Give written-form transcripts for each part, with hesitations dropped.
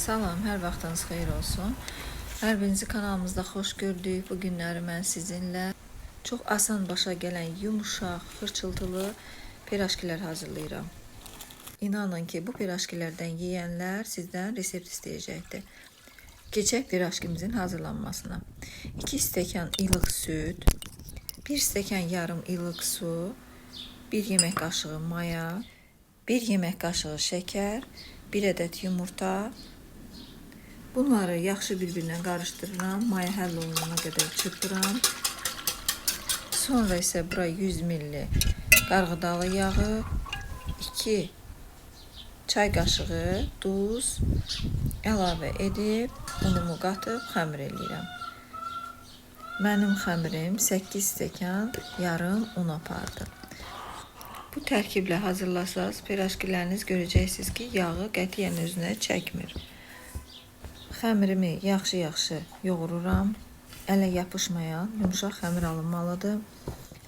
Salam, hər vaxtınız xeyir olsun. Hər birinizi kanalımızda xoş gördük. Bu günləri mən sizinlə çox asan başa gələn yumuşaq, xırçıltılı pirajkilər hazırlayıram. İnanın ki, bu pirajkilərdən yeyənlər sizdən resept istəyəcəkdir. Keçək pirajkimizin hazırlanmasına. 2 stəkan ilıq süd, 1 stəkan yarım ilıq su, 1 yemək qaşığı maya, 1 yemək qaşığı şəkər, 1 ədəd yumurta. Bunları yaxşı bir-birinə qarışdırıram, maya həll olunana qədər çırpıram. Sonra isə bura 100 ml qarğıdalı yağı, 2 çay qaşığı duz əlavə edib, unumu qatıb xəmir eləyirəm. Mənim xəmirim 8 stəkan yarım un apardı. Bu tərkiblə hazırlasaz, pirajkiləriniz görəcəksiniz ki, yağı qətiyyən özünə çəkmir. Xəmirimi yaxşı-yaxşı yoğururam. Ələ yapışmayan yumuşaq xəmir alınmalıdır.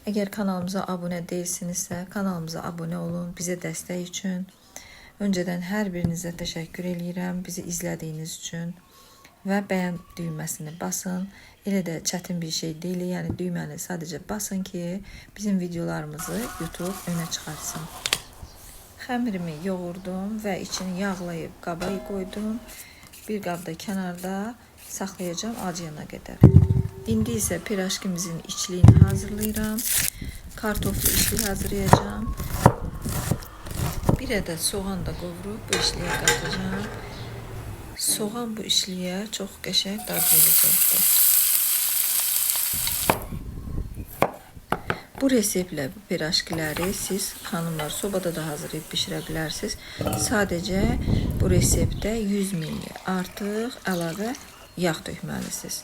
Əgər kanalımıza abunə deyilsinizsə, kanalımıza abunə olun, bizə dəstək üçün. Öncədən hər birinizə təşəkkür eləyirəm bizi izlədiyiniz üçün. Və bəyən düyməsini basın. Elə də çətin bir şey deyil, yəni düyməni sadəcə basın ki, bizim videolarımızı YouTube önə çıxartsın. Xəmirimi yoğurdum və içini yağlayıb qaba qoydum. Bir qabda kənarda saxlayacağım acıyana qədər. İndi isə pirajkimizin içliyini hazırlayıram. Kartoflu içli hazırlayacağım. Bir ədəd soğan da qovurub bu içliyə qatacağım. Soğan bu içliyə çox qəşəng dad verəcəkdir. Bu reseptlə bu pirajkiləri siz xanımlar sobada da hazırlayıb bişirə bilərsiniz. Sadəcə bu reseptdə 100 ml artıq əlavə yağ tökməlisiniz.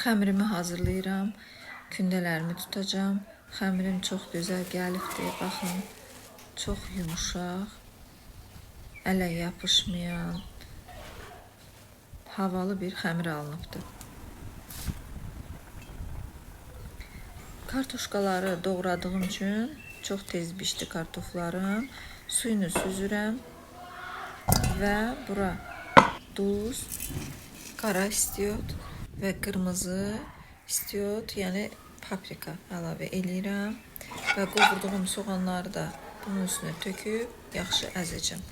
Xəmirimi hazırlayıram. Kündələrimi tutacağım. Xəmirim çox gözəl gəlibdir. Baxın, çox yumuşaq, ələ yapışmayan, havalı bir xəmir alınıbdır. Kartuşkaları doğradığım üçün çox tez bişdi kartoflarım. Suyunu süzürəm və bura duz, qara istiot və qırmızı istiot, yəni paprika əlavə eləyirəm və qovurduğum soğanları da bunun üstünə töküb yaxşı əzəcəm.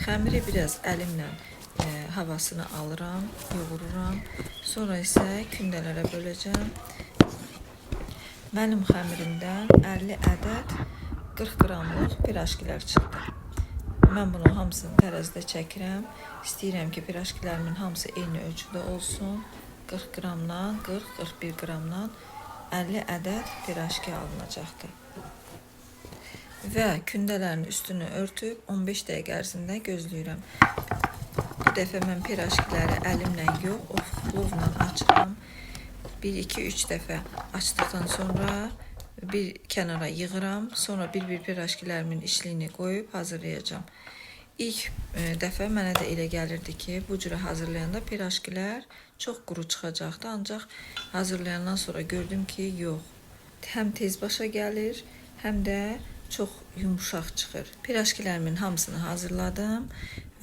Xəmiri biraz əlimlə havasını alıram, yoğururam. Sonra isə kündələrə böləcəm. Mənim xəmirimdən 50 ədəd 40 qramlıq pirajkilər çıxdı. Mən bunu hamısını tərəzidə çəkirəm. İstəyirəm ki, pirajkilərimin hamısı eyni ölçüdə olsun. 40 qramdan, 40-41 qramdan 50 ədəd pirajki alınacaqdır. Və kündələrin üstünü örtüb 15 dəqiqə ərzində gözləyirəm. Bu dəfə mən pirajkiləri əlimlə yox, oflovla açıram. 1-2-3 dəfə açdıqdan sonra bir kənara yığıram. Sonra bir-bir pirajkilərimin içliyini qoyub hazırlayacağım. İlk dəfə mənə də elə gəlirdi ki, bu cürə hazırlayanda pirajkilər çox quru çıxacaqdı. Ancaq hazırlayandan sonra gördüm ki, yox. Həm tez başa gəlir, həm də çox yumuşaq çıxır. Pirajkilərimin hamısını hazırladım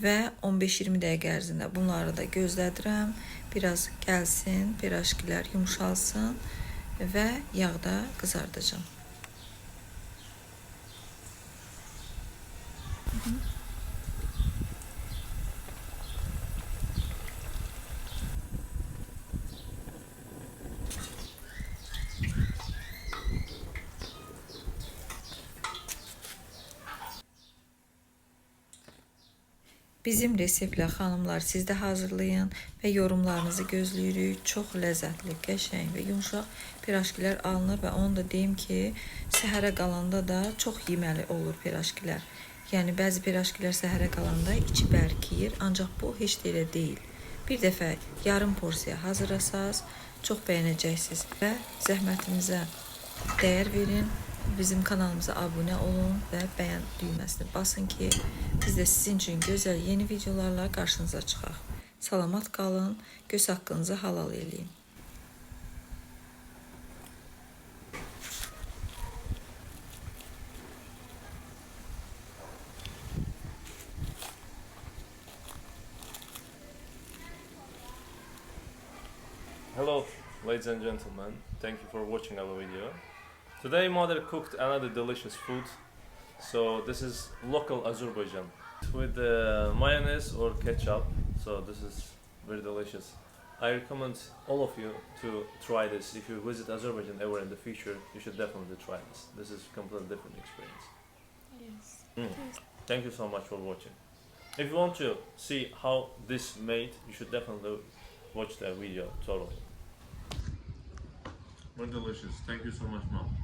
və 15-20 dəqiqə ərzində bunları da gözlədirəm. Biraz gəlsin, pirajkilər yumuşalsın və yağda qızardacağım. Bizim reseptlə xanımlar siz də hazırlayın və yorumlarınızı gözləyirik. Çox ləzzətli, qəşəng və yumuşaq pirajkilər alınır və onu da deyim ki, səhərə qalanda da çox yeməli olur pirajkilər. Yəni bəzi pirajkilər səhərə qalanda içi bərkiyir, ancaq bu heç də elə deyil. Bir dəfə yarım porsiya hazırlasaz, çox bəyənəcəksiniz və zəhmətimizə dəyər verin. Bizim kanalımıza abunə olun və bəyən düyməsini basın ki, biz də sizin üçün gözəl yeni videolarla qarşınıza çıxaq. Salamat qalın, göz haqqınızı halal eləyin. ladies and gentlemen, thank you for watching our video. Today mother cooked another delicious food. So this is local Azerbaijan with mayonnaise or ketchup. So this is very delicious. I recommend all of you to try this. If you visit Azerbaijan ever in the future, you should definitely try this. This is a completely different experience. Yes. Thank you so much for watching. If you want to see how this made, you should definitely watch the video totally. Very delicious. Thank you so much, Mom.